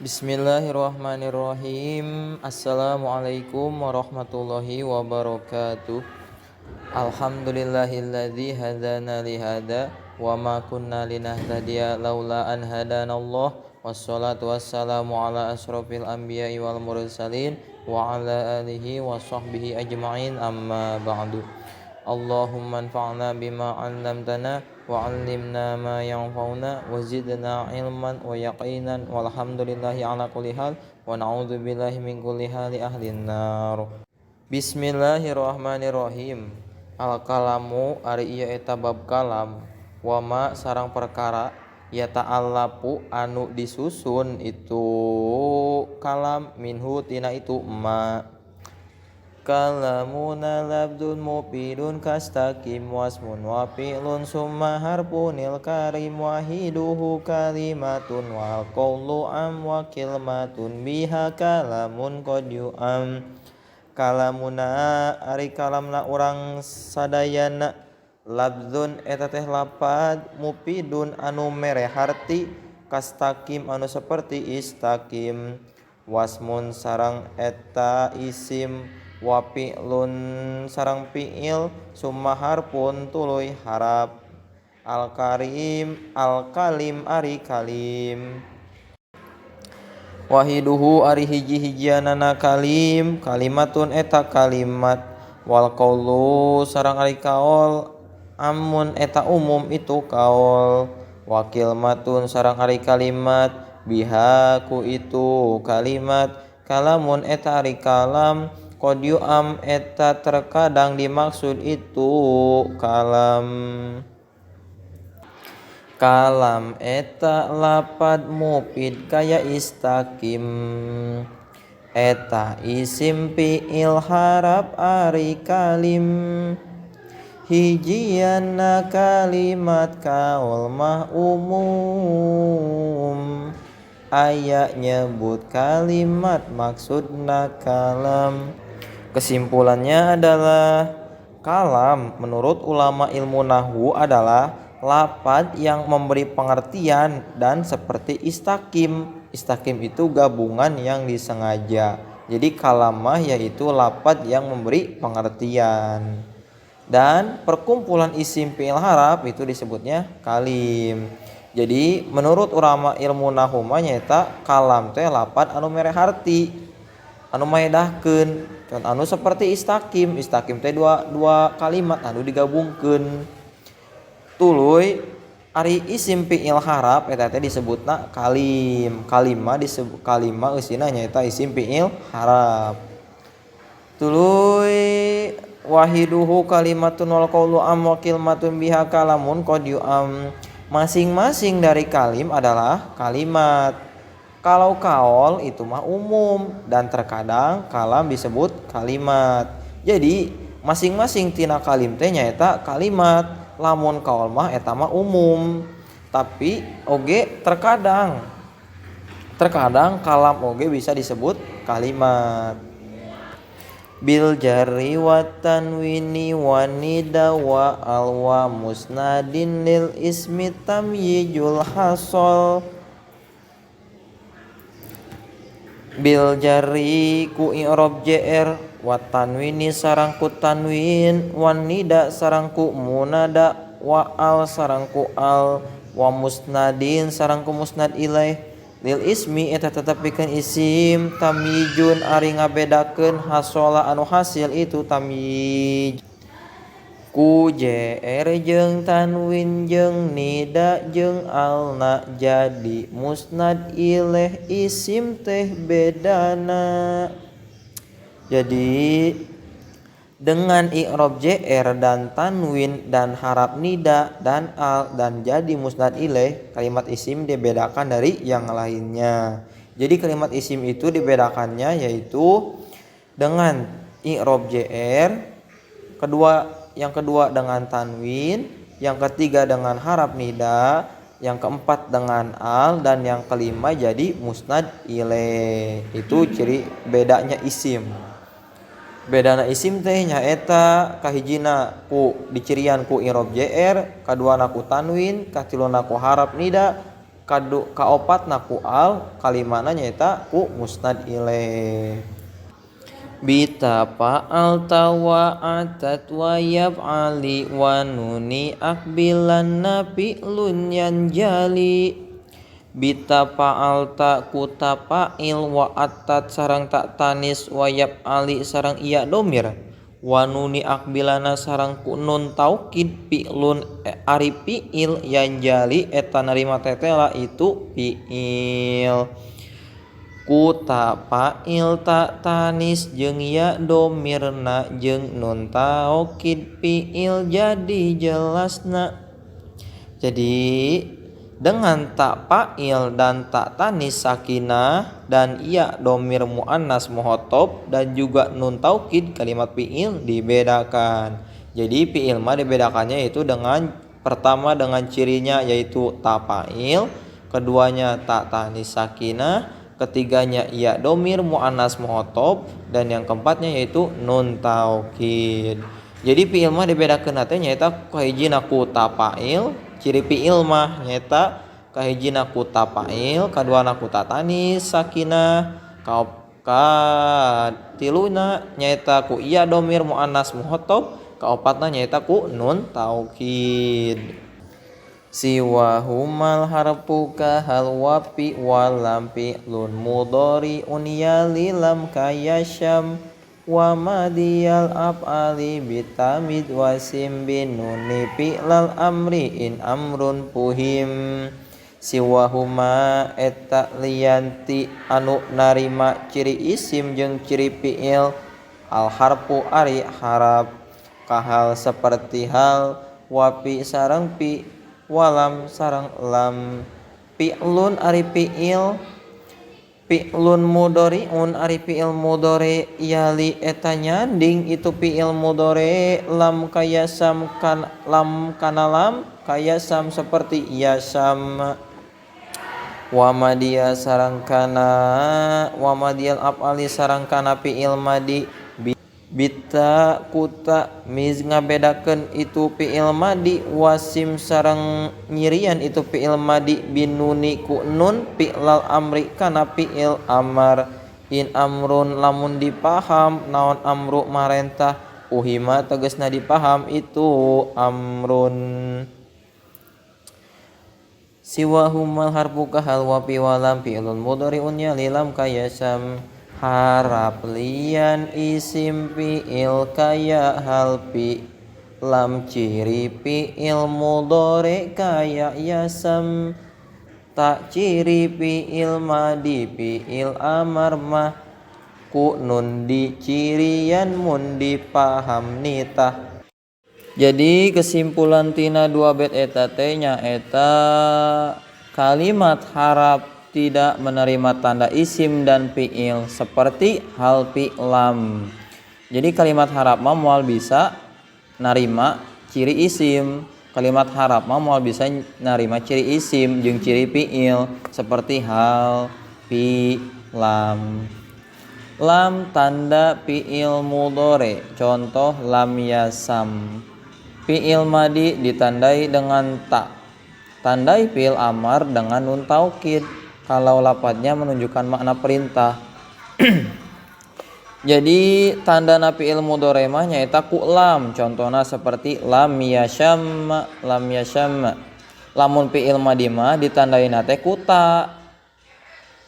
Bismillahirrahmanirrahim. Assalamualaikum warahmatullahi wabarakatuh. Alhamdulillahilladzi hadana lihada wa ma kunna linahtadiya laula an hadanallah. Wassalatu wassalamu ala asrofil anbiya'i wal mursalin wa ala alihi wa sahbihi ajma'in, amma ba'du. Allahumma anfa'na bima 'allamtana wa 'allimna ma yanfa'una wa zidna ilman wa yaqinan walhamdulillahi ala kulli hal wa na'udzu billahi min kulli hali ahlin nar. Bismillahirrahmanirrahim. Al kalamu ari ieu eta bab kalam, wa ma sareng perkara ya ta'allafu anu disusun itu kalam minhu tina itu ma. Kalamuna labdun mufidun kastaqim wasmun wa fi'lun summa harfunil karim wahiduhu kalimatun wal qawlu am wa kilmatun biha kalamun qad yu'am. Kalamuna ari kalamna urang sadayana, labdun eta teh lapad, mufidun anu mere harti, kastaqim anu saperti istaqim, wasmun sareng eta isim, wa fi'lun sareng fi'il, summa harfun tuluy harap, al kalim ari kalim, wahiduhu ari hiji-hijianana kalim, kalimatun eta kalimat, wal qaulu sareng ari kaol, amun eta umum itu kaol, wa kilmatun sareng ari kalimat, biha ku itu kalimat, kalamun eta ari kalam, qad yu'am eta terkadang dimaksud itu kalam. Kalam eta lapad mufid kaya istaqim, eta isim fi'il harap ari kalim, hijianna kalimat kaul mah umum, aya nyebut kalimat maksudna kalam. Kesimpulannya adalah kalam menurut ulama ilmu nahwu adalah lapad yang memberi pengertian dan seperti istaqim. Istaqim itu gabungan yang disengaja. Jadi kalamah yaitu lapad yang memberi pengertian. Dan perkumpulan isim fi'il harap itu disebutnya kalim. Jadi menurut ulama ilmu nahwu mah nyaeta kalam teh lapad anu mere harti, anu maedahkeun, anu seperti istaqim. Istaqim teh dua kalimat anu digabungkeun. Tuluy ari isim fi'il harap eta teh disebutna kalim. Kalimah disebut kalimah eusina nyaeta isim fi'il harap. Tuluy wahiduhu kalimatun wal qawlu am wa kilmatun biha kalamun qad yu'am. Masing-masing dari kalim adalah kalimat. Kalau kaol itu mah umum dan terkadang kalam disebut kalimat. Jadi masing-masing tina kalim teh nyaeta kalimat, lamun kaol mah eta mah umum. Tapi oge terkadang kalam oge bisa disebut kalimat. Bil jarri wa tanwini wa nida wa alwa musnadin lil ismi tamyijul hasol. Bil jarri ku i'rab jr, wa tanwini sareng ku tanwin, wan nida sareng ku munada, wa al sareng ku al, wa musnadin sareng ku musnad ilaih, lil ismi eta tetep pikeun isim, tamyijun ari ngabedakeun hasola anu hasil itu tamyij. Ku jr jeung tanwin jeung nida jeung alna jadi musnad ilaih isim teh bedana. Jadi dengan i'rab jr dan tanwin dan harap nida dan al dan jadi musnad ilaih, kalimat isim dibedakan dari yang lainnya. Jadi kalimat isim itu dibedakannya yaitu dengan i'rab jr, yang kedua dengan tanwin, yang ketiga dengan harap nida, yang keempat dengan al, dan yang kelima jadi musnad ilaih. Itu ciri bedanya isim. Bedana isim teh nyaeta kahijina ku dicirian ku i'rab jr, kaduana ku tanwin, katiluna ku harap nida, kaopatna ku al kalimana nyaeta ku musnad ilaih. Bita fa'alta wa atat wa yaf'ali wa nuni akbilanna fi'lun yanjali. Bita fa'alta ku tafa'il wa atat sareng tak tanis wa yaf'ali sareng iya domir wa nuni akbilana sareng ku nun taukid fi'lun ari fi'il yanjali eta narima tetela itu fi'il. Ku tafa'il tak tanis jeung ya domirna jeung nun taukid fi'il jadi jelasna. Jadi dengan tak fa'il dan tak tanis sakinah dan iya domir muannas muhotob dan juga nun taukid kalimat fi'il dibedakan. Jadi fi'il mah dibedakannya itu dengan pertama dengan cirinya yaitu tak fa'il, keduanya tak tanis sakinah, ketiganya iya domir muannas muhotob, dan yang keempatnya yaitu nun taukid. Jadi fi'il mah dibedakeun teh nyaeta kahijina ku tafa'il, ciri fi'il mah nyaeta kahijina ku tafa'il, kaduana ku tatanis sakinah, katiluna nyaeta ku iya domir muannas muhotob, kaopatna nyaeta ku nun taukid. Siwahumal harfu kahal wapi walam fi'lun mudhari'un yalilam kayasyam wa madiyal af'ali bitamid wasim binuni fi'lal amri in amrun puhim. Siwahuma eta liyanti anu narima ciri isim jeung ciri fi'il al harfu ari harap kahal seperti hal wapi sareng pi walam sareng lam fi'lun ari fi'il fi'lun mudhari'un ari fi'il mudhari yali eta nyanding itu fi'il mudhari lam kayasam kan lam kana lam kayasam seperti yasam wa madiya sareng kana wa madiyal af'ali sareng kana fi'il madi. Bita kuta miz ngabedakeun itu fi'il madi wasim sareng nyirian itu fi'il madi binuni ku nun fi'lal amri kana fi'il amar in amrun lamun dipaham naon amru marentah uhima tegasna dipaham itu amrun. Siwahumal harfu kahal wa fi walam fi'lun mudhari'un yalilam kayasam harap lian isim fi'il kaya hal fi lam ciri fi'il mudhari kaya yasam tak ciri fi'il madi fi'il amar mah ku nun di cirian mun dipaham nitah. Jadi kesimpulan tina dua bait eta teh nyaeta kalimat harap tidak menerima tanda isim dan fi'il seperti hal fi lam. Jadi kalimat harap mah moal bisa narima ciri isim, kalimat harap mah moal bisa narima ciri isim jeung ciri fi'il seperti hal fi lam. Lam tanda fi'il mudhari, contoh lam yasam. Fi'il madi ditandai dengan ta. Tandai fi'il amar dengan nun taukid kalau lafadznya menunjukkan makna perintah. Jadi tanda fi'il mudhari mah nyaeta ku lam, contohna seperti lam yasham, lam yasham. Lamun fi'il madi mah ditandaina teh ku ta.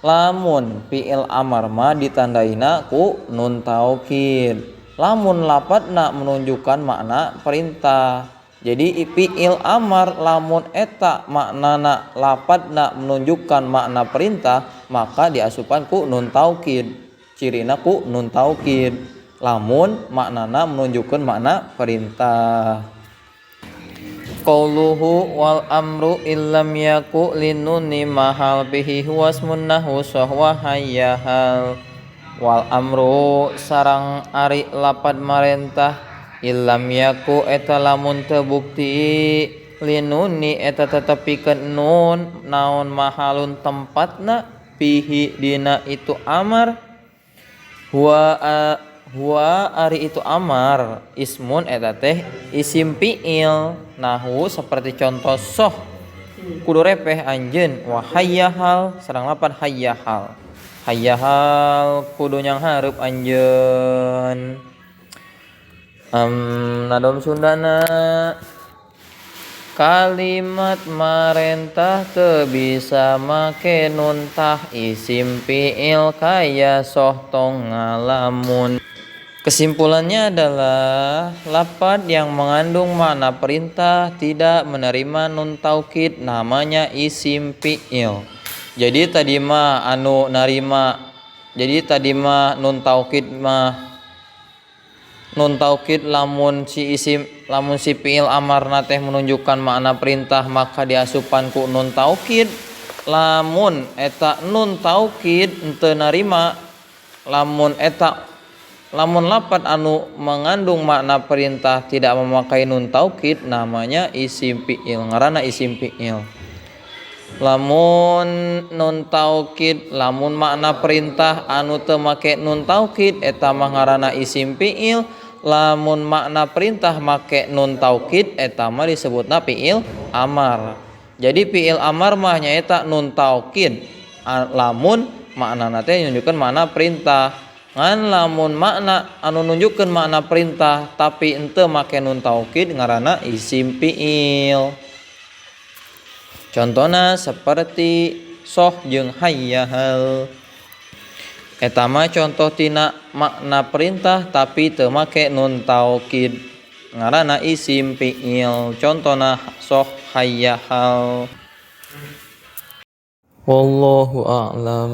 Lamun fi'il amar mah ditandaina ku nun taukid. Lamun lafadzna menunjukkan makna perintah. Jadi fi'il amar lamun eta maknana lafadzna menunjukkan makna perintah maka diasupan ku nun taukid. Cirina ku nun taukid. Lamun maknana menunjukkan makna perintah. Qauluhu wal amru illam yaku linuni mahal bihi huwasmun nahu sahwa hayyahal. Wal amru sarang ari lapad marentah illam yaku eta lamun tebukti linuni eta tetepikeun nun naon mahalun tempatna bihi dina itu amar huwa ari itu amar ismun eta teh isim fi'il nahu seperti contoh soh kudu repeh anjeun. Wa hayyahal sareng lapan hayyahal. Hayyahal kudu nyang hareup anjeun. Nadom Sundana kalimat marentah teu bisa make nun tah isim fiil kaya soh tong ngalamun. Kesimpulannya adalah lafaz yang mengandung makna perintah tidak menerima nun taukid namanya isim fiil. Jadi tadi mah anu narima. Jadi tadi mah nun taukid lamun si fiil amarna teh menunjukkan makna perintah maka diasupan ku nun taukid. Lamun eta nun taukid henteu narima, lamun lafaz anu mengandung makna perintah tidak memakai nun taukid namanya isim fiil, ngaranna isim fiil. Lamun nun taukid, lamun makna perintah anu teu make nun taukid eta mah ngaranna isim fiil. Lamun makna perintah make nun taukid eta mah disebutna fiil amar. Jadi fiil amar mah nyaeta nun taukid lamun maknana teh nunjukkeun makna perintah. Ngan lamun makna anu nunjukkeun makna perintah tapi henteu make nun taukid ngaranna isim fiil. Contohna seperti soh jeung hayyahal. Eta mah contoh tina makna perintah tapi teu make nun taukid ngaranna isim fiil. Contohna soh hayyahal. Wallahu a'lam.